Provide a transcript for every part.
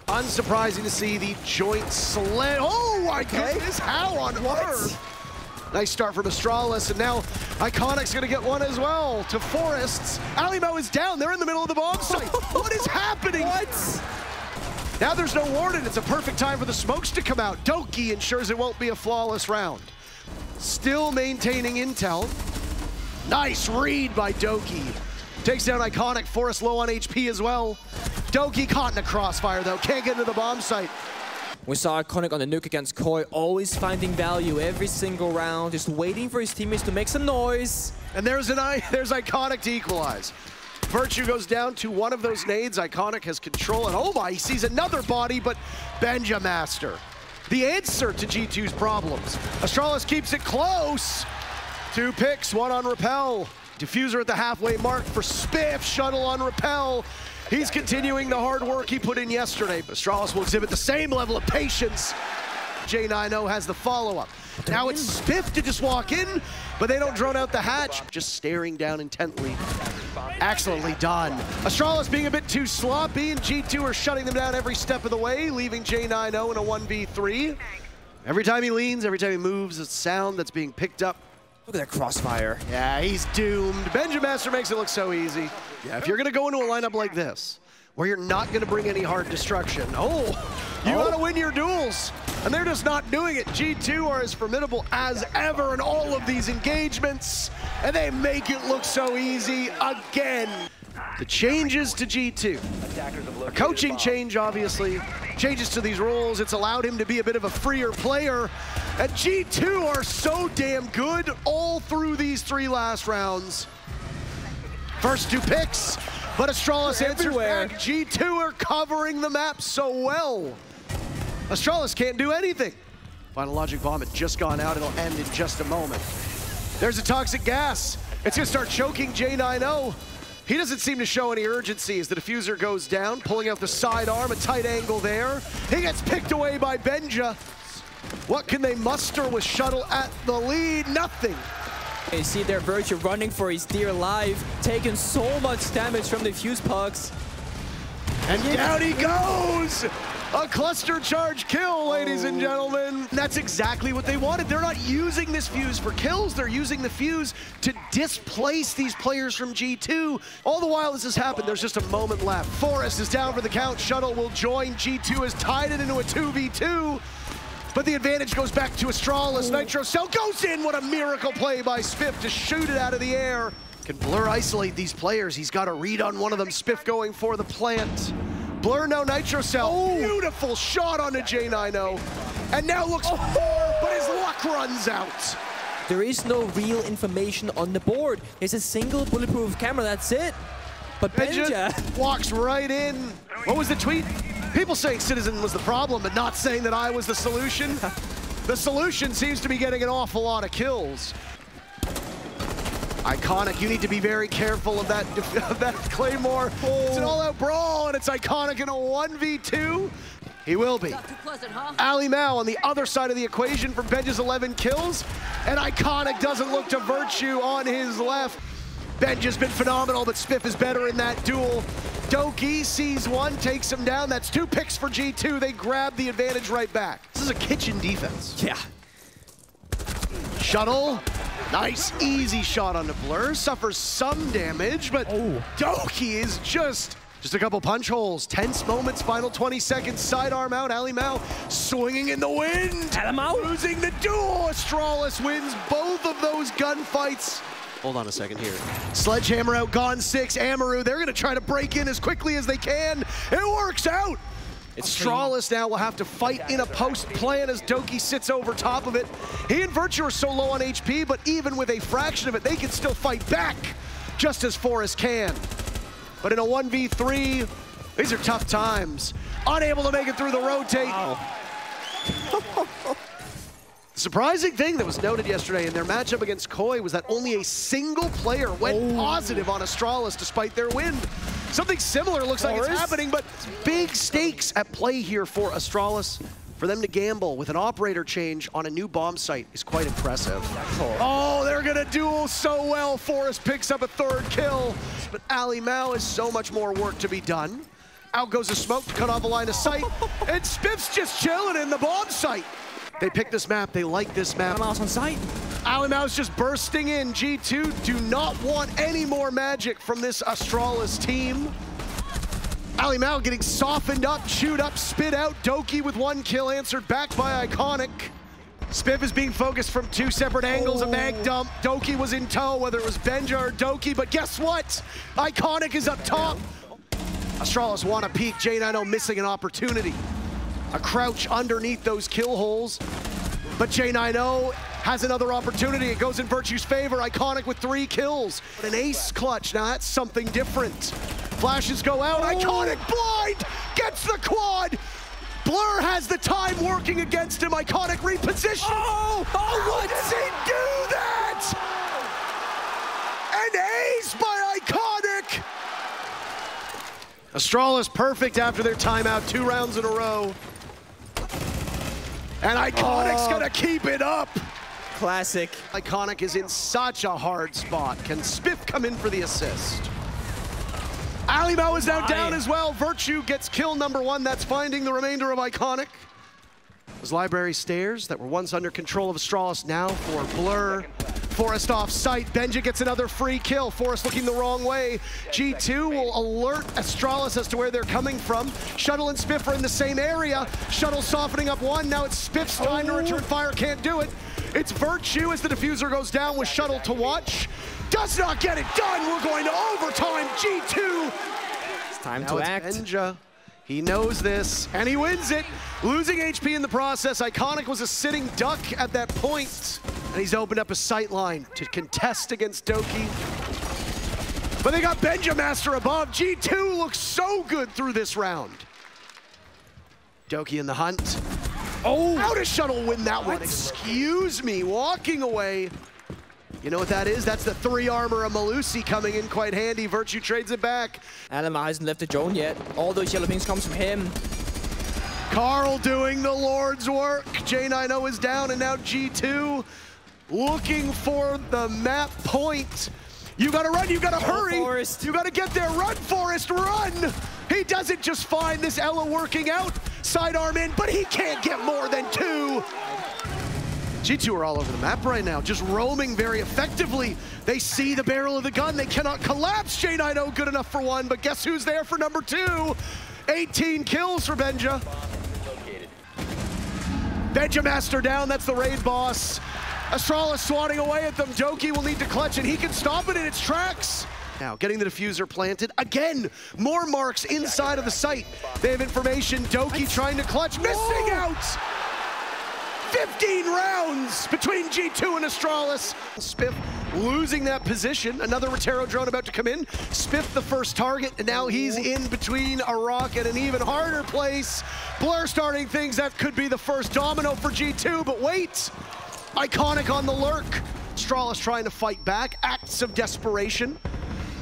Unsurprising to see the joint slam. Oh my goodness, how on earth? Nice start from Astralis, and now Iconic's gonna get one as well to Forests. Alimo is down, they're in the middle of the bomb site. What is happening? What? Now there's no warden, it's a perfect time for the smokes to come out. Doki ensures it won't be a flawless round. Still maintaining intel. Nice read by Doki. Takes down Iconic, Forest low on HP as well. Doki caught in a crossfire though, can't get into the bomb site. We saw Iconic on the nuke against Koi, always finding value every single round, just waiting for his teammates to make some noise. And there's Iconic to equalize. Virtue goes down to one of those nades. Iconic has control, and oh my, he sees another body, but Benja Master. The answer to G2's problems. Astralis keeps it close. 2 picks, 1 on Repel. Diffuser at the halfway mark for Spiff, shuttle on Repel. He's continuing the hard work he put in yesterday. Astralis will exhibit the same level of patience. J90 has the follow-up. Now it's Spiff to just walk in, but they don't drone out the hatch. Just staring down intently. Excellently done. Astralis being a bit too sloppy, and G2 are shutting them down every step of the way, leaving J90 in a 1v3. Every time he leans, every time he moves, it's sound that's being picked up. Look at that crossfire. Yeah, he's doomed. Benja Master makes it look so easy. Yeah, if you're gonna go into a lineup like this, where you're not gonna bring any hard destruction, you gotta win your duels. And they're just not doing it. G2 are as formidable as ever in all of these engagements, and they make it look so easy again. The changes to G2. A coaching change, obviously. Changes to these roles. It's allowed him to be a bit of a freer player. And G2 are so damn good all through these 3 last rounds. First 2 picks, but Astralis answers back. G2 are covering the map so well. Astralis can't do anything. Final logic bomb had just gone out. It'll end in just a moment. There's a toxic gas. It's gonna start choking J90. He doesn't seem to show any urgency as the diffuser goes down, pulling out the sidearm, a tight angle there. He gets picked away by Benja. What can they muster with Shuttle at the lead? Nothing. You see there Virtue running for his dear life, taking so much damage from the fuse pucks. And down he goes! A cluster charge kill, ladies and gentlemen. That's exactly what they wanted. They're not using this fuse for kills. They're using the fuse to displace these players from G2. All the while this has happened, there's just a moment left. Forest is down for the count. Shuttle will join. G2 has tied it into a 2v2. But the advantage goes back to Astralis. Nitro Cell goes in. What a miracle play by Spiff to shoot it out of the air. Can Blur isolate these players? He's got a read on one of them. Spiff going for the plant. Blur, no Nitro Cell. Beautiful shot onto J90. And now looks poor, but his luck runs out. There is no real information on the board. There's a single bulletproof camera, that's it. But Benja walks right in. What was the tweet? People saying Citizen was the problem, but not saying that I was the solution. The solution seems to be getting an awful lot of kills. Iconic, you need to be very careful of that Claymore. It's an all-out brawl, and it's Iconic in a 1v2. He will be. Ali Mao on the other side of the equation from Benja's 11 kills, and Iconic doesn't look to Virtue on his left. Benja's been phenomenal, but Spiff is better in that duel. Doki sees one, takes him down. That's 2 picks for G2. They grab the advantage right back. This is a kitchen defense. Yeah. Shuttle. Nice, easy shot on the Blur. Suffers some damage, but Doki is just a couple punch holes. Tense moments, final 20 seconds. Sidearm out, Ali Mao swinging in the wind. Losing the duel. Astralis wins both of those gunfights. Hold on a second here. Sledgehammer out, gone 6. Amaru, they're gonna try to break in as quickly as they can. It works out. Astralis now will have to fight in a post plan as Doki sits over top of it. He and Virtue are so low on HP, but even with a fraction of it, they can still fight back, just as Forest can. But in a 1v3, these are tough times. Unable to make it through the rotate. Wow. The surprising thing that was noted yesterday in their matchup against Koi was that only a single player went positive on Astralis despite their win. Something similar looks like it's happening, but big stakes at play here for Astralis. For them to gamble with an operator change on a new bomb site is quite impressive. Oh, they're gonna duel so well. Forest picks up a 3rd kill, but Ali Mao has so much more work to be done. Out goes a smoke to cut off a line of sight. And Spiff's just chilling in the bomb site. They pick this map. They like this map. Mouse on site. Alimau's just bursting in. G2 do not want any more magic from this Astralis team. Alimau getting softened up, chewed up, spit out. Doki with 1 kill, answered back by Iconic. Spiff is being focused from 2 separate angles. A mag dump. Doki was in tow, whether it was Benja or Doki, but guess what? Iconic is up top. Astralis want to peek. J90 missing an opportunity. A crouch underneath those kill holes. But J90 has another opportunity. It goes in Virtue's favor. Iconic with 3 kills. An ace clutch. Now that's something different. Flashes go out. Iconic blind! Gets the quad! Blur has the time working against him. Iconic reposition. What does he do that? An ace by Iconic. Astralis perfect after their timeout, 2 rounds in a row. And Iconic's gonna keep it up. Classic. Iconic is in such a hard spot. Can Spiff come in for the assist? Alimau is now down as well. Virtue gets kill number 1. That's finding the remainder of Iconic. Those library stairs that were once under control of Astralis now for Blur. Forest off site. Benja gets another free kill. Forest looking the wrong way. G2 will alert Astralis as to where they're coming from. Shuttle and Spiff are in the same area. Shuttle softening up 1. Now it's Spiff's time to return fire. Can't do it. It's Virtue as the diffuser goes down with Shuttle to watch. Does not get it done. We're going to overtime. G2. It's time now to it's act. Benja. He knows this, and he wins it. Losing HP in the process. Iconic was a sitting duck at that point, and he's opened up a sight line to contest against Doki. But they got Benja Master above. G2 looks so good through this round. Doki in the hunt. How does Shuttle win that one? Excuse me, walking away. You know what that is? That's the 3 armor of Malusi coming in quite handy. Virtue trades it back. Alimau hasn't left the drone yet. All those yellow pings comes from him. Carl doing the Lord's work. J90 is down, and now G2 looking for the map point. You gotta run, you gotta hurry. Forest. You gotta get there, run, Forest, run! He doesn't just find this Ella working out. Sidearm in, but he can't get more than 2. G2 are all over the map right now, just roaming very effectively. They see the barrel of the gun, they cannot collapse. J90 good enough for 1, but guess who's there for number 2? 18 kills for Benja. Benja Master down, that's the raid boss. Astralis swatting away at them. Doki will need to clutch it. He can stop it in its tracks. Now, getting the diffuser planted. Again, more marks inside of the site. They have information. Doki trying to clutch, missing out! 15 rounds between G2 and Astralis. Spiff losing that position. Another Rotero drone about to come in. Spiff the first target, and now he's in between a rock and an even harder place. Blur starting things. That could be the first domino for G2, but wait. Iconic on the lurk. Astralis trying to fight back. Acts of desperation.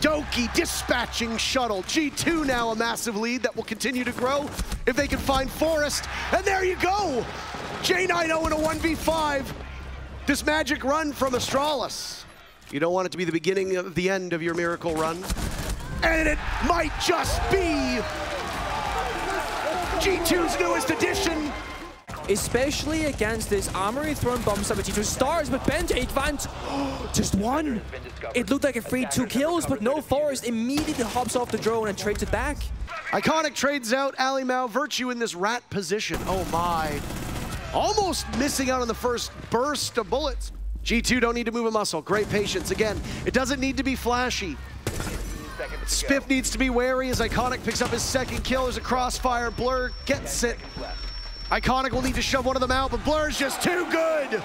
Doki dispatching Shuttle. G2 now a massive lead that will continue to grow if they can find Forest. And there you go. J90 in a 1v5. This magic run from Astralis. You don't want it to be the beginning of the end of your miracle run. And it might just be G2's newest addition. Especially against this armory thrown bomb sub G2 stars, but Benja advanced just 1. It looked like a free 2 kills, but no. Forest immediately hops off the drone and trades it back. Iconic trades out Alimau. Virtue in this rat position. Oh my. Almost missing out on the first burst of bullets. G2 don't need to move a muscle. Great patience. Again, it doesn't need to be flashy. Spiff needs to be wary as Iconic picks up his 2nd kill. There's a crossfire. Blur gets it. Iconic will need to shove one of them out, but Blur's just too good.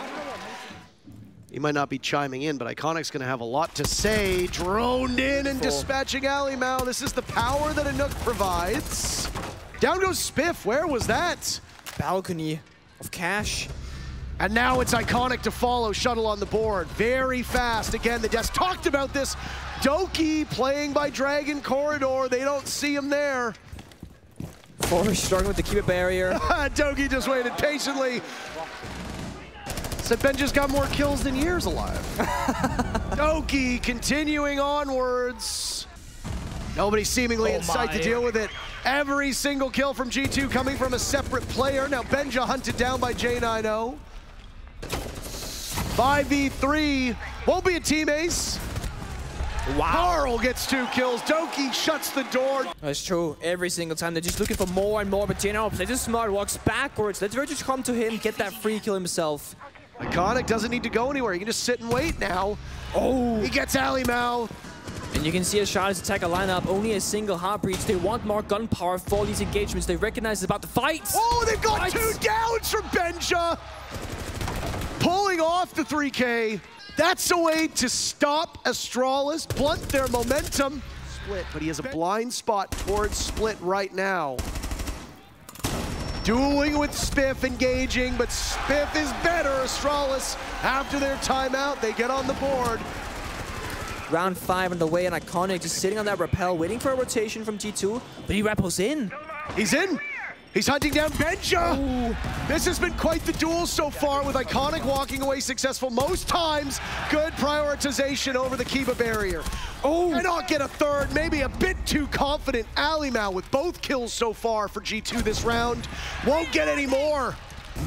He might not be chiming in, but Iconic's gonna have a lot to say. Droned in and dispatching Alimau. This is the power that a Nook provides. Down goes Spiff. Where was that? Balcony of cash. And now it's Iconic to follow. Shuttle on the board. Very fast. Again, the Desk talked about this. Doki playing by Dragon Corridor. They don't see him there. Forest struggling to keep a barrier. Doki just waited patiently. Said Benja's got more kills than years alive. Doki continuing onwards. Nobody seemingly in sight to deal with it. Every single kill from G2 coming from a separate player. Now Benja hunted down by J90. 5v3. Won't be a team ace. Wow. Carl gets 2 kills. Doki shuts the door. That's true. Every single time they're just looking for more and more, but J90 plays it smart, walks backwards. Let's just come to him, get that free kill himself. Iconic doesn't need to go anywhere. He can just sit and wait now. Oh, he gets Ali Mao. And you can see Astralis attack a lineup, only a single heart breach. They want more gunpowder for these engagements. They recognize it's about the fight. Oh, they've got 2 downs from Benja. Pulling off the 3K. That's a way to stop Astralis, blunt their momentum. Split, but he has a blind spot towards Split right now. Dueling with Spiff, engaging, but Spiff is better. Astralis, after their timeout, they get on the board. Round 5 on the way, and Iconic just sitting on that rappel, waiting for a rotation from G2, but he rappels in. He's in. He's hunting down Benja. Ooh. This has been quite the duel so far, with Iconic walking away successful most times. Good prioritization over the Kiba barrier. Oh, cannot get a third, maybe a bit too confident. Ali Mao with both kills so far for G2 this round. Won't get any more.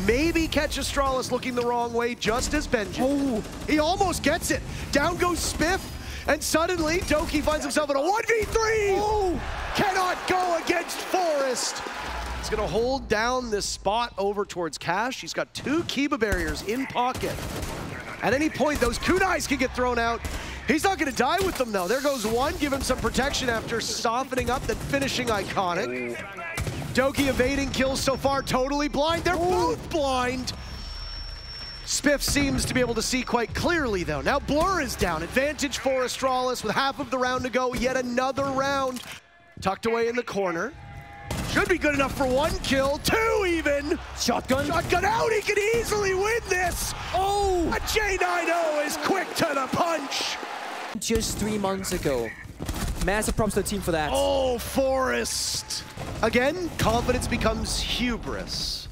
Maybe catch Astralis looking the wrong way, just as Benja. Oh, he almost gets it. Down goes Spiff, and suddenly Doki finds himself in a 1v3. Oh, cannot go against Forest. He's gonna hold down this spot over towards Cash. He's got 2 Kiba barriers in pocket. At any point, those kunais can get thrown out. He's not gonna die with them though. There goes one, give him some protection after softening up, then finishing Iconic. Doki evading kills so far, totally blind. They're both blind. Spiff seems to be able to see quite clearly though. Now Blur is down. Advantage for Astralis with half of the round to go. Yet another round. Tucked away in the corner. Should be good enough for 1 kill, 2 even. Shotgun. Shotgun out, he can easily win this. Oh, a J90 is quick to the punch. Just 3 months ago. Massive props to the team for that. Oh, Forest. Again, confidence becomes hubris.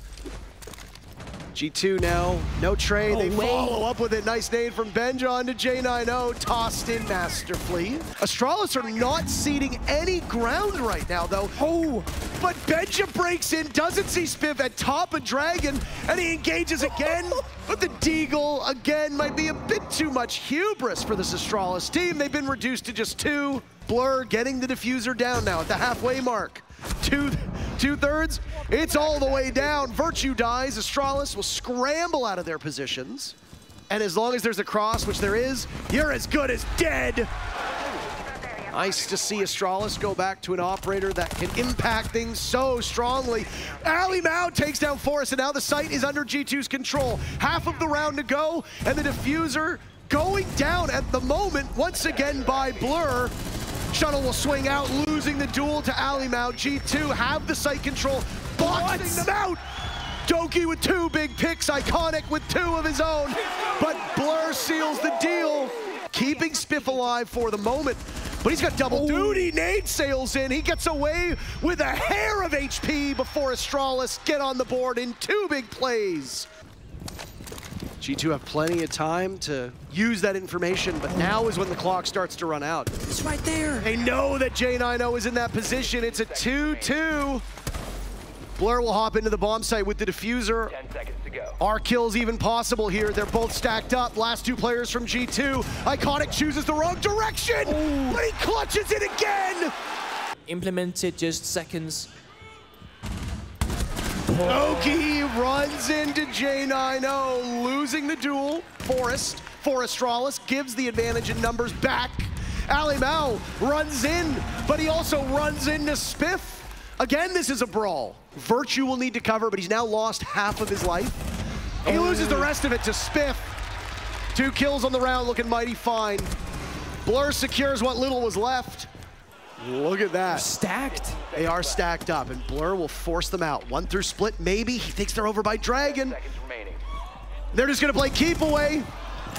G2 now, no trade. They follow up with a nice nade from Benja onto J90, tossed in masterfully. Astralis are not ceding any ground right now, though. Oh, but Benja breaks in, doesn't see Spiff at top of Dragon, and he engages again. But the Deagle, again, might be a bit too much hubris for this Astralis team. They've been reduced to just 2. Blur getting the diffuser down now at the halfway mark. Two-thirds, it's all the way down. Virtue dies, Astralis will scramble out of their positions. And as long as there's a cross, which there is, you're as good as dead. Nice to see Astralis go back to an operator that can impact things so strongly. Ali Mao takes down Forest, and now the site is under G2's control. Half of the round to go, and the diffuser going down at the moment, once again by Blur. Shuttle will swing out, losing the duel to Ali Mao. G2 have the site control, boxing them out. Doki with 2 big picks, Iconic with 2 of his own, but Blur seals the deal, keeping Spiff alive for the moment. But he's got double duty, nade sails in, he gets away with a hair of HP before Astralis get on the board in 2 big plays. G2 have plenty of time to use that information, but now is when the clock starts to run out. It's right there. They know that J90 is in that position. It's a 2-2. Blur will hop into the bomb site with the diffuser. 10 seconds to go. Are kills even possible here? They're both stacked up. Last 2 players from G2. Iconic chooses the wrong direction, but he clutches it again. Implemented just seconds. Doki runs into J90, losing the duel. Forest for Astralis gives the advantage in numbers back. Ali Mao runs in, but he also runs into Spiff. Again, this is a brawl. Virtue will need to cover, but he's now lost half of his life. He loses the rest of it to Spiff. 2 kills on the round, looking mighty fine. Blur secures what little was left. Look at that. Stacked. They are stacked up, and Blur will force them out. 1 through Split, maybe. He thinks they're over by Dragon. 10 seconds remaining. They're just gonna play keep away.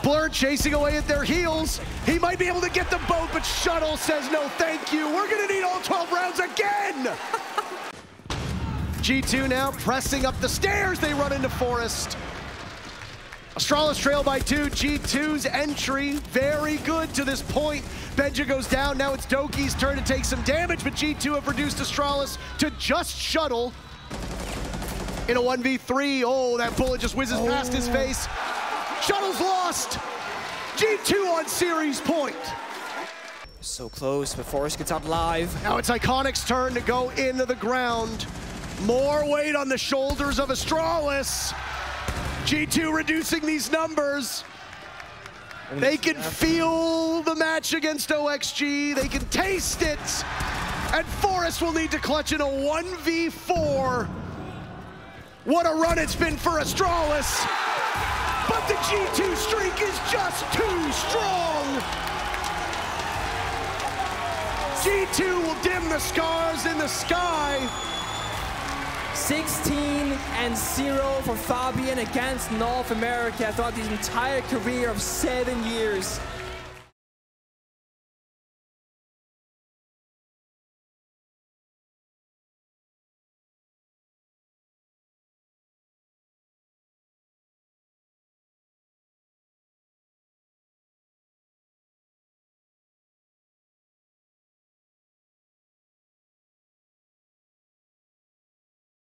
Blur chasing away at their heels. He might be able to get the boat, but Shuttle says no thank you. We're gonna need all 12 rounds again. G2 now pressing up the stairs. They run into Forest. Astralis trail by 2. G2's entry, very good to this point. Benja goes down. Now it's Doki's turn to take some damage, but G2 have reduced Astralis to just Shuttle in a 1v3. Oh, that bullet just whizzes past his face. Shuttle's lost. G2 on series point. So close, but Forrest gets out live. Now it's Iconic's turn to go into the ground. More weight on the shoulders of Astralis. G2 reducing these numbers. They can feel the match against OXG. They can taste it. And Forrest will need to clutch in a 1v4. What a run it's been for Astralis. But the G2 streak is just too strong. G2 will dim the scars in the sky. 16-0 for Fabian against North America throughout his entire career of 7 years.